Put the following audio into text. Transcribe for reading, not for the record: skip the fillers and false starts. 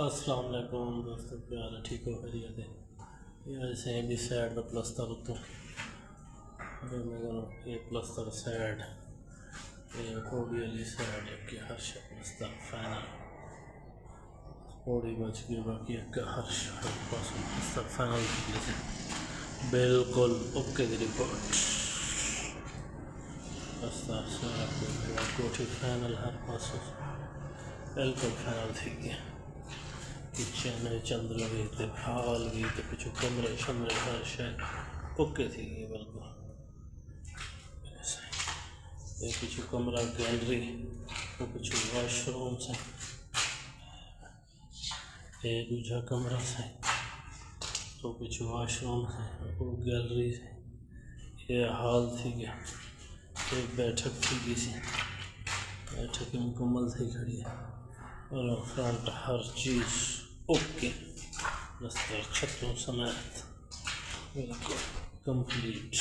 السلام علیکم دوستوں، کیا حال ہے؟ ٹھیک ہو؟ خیریت ہے؟ یہ سے بھی سائڈ کا پلستر اتوں یہ پلستر سائڈ یہ پوڑی والی سائڈ ایک ہر شا پلستر فائنل پوڑی بچ گئی، باقی ایک ہر پاس پلستر فائنل سے بالکل اوکے دی رپورٹ پلستر سارا کوٹھی فائنل ہر پاس بالکل فائنل تھی گیا۔ کچن چندر بھی تے ہال بھی تے پچھو کمرے شمرے ہر شاید اوکے تھی گئی بالکل۔ یہ پچھو کمرہ گیلری، وہ پچھو واش روم سے، یہ دوجہ کمرہ سے، تو پچھو واش روم سے، وہ گیلری سے، یہ ہال تھی گیا، یہ بیٹھک تھی گئی سی، بیٹھک مکمل تھی کھڑی ہے اور فرنٹ ہر چیز اوکے، پلستر چھتوں سمیت بالکل کمپلیٹ۔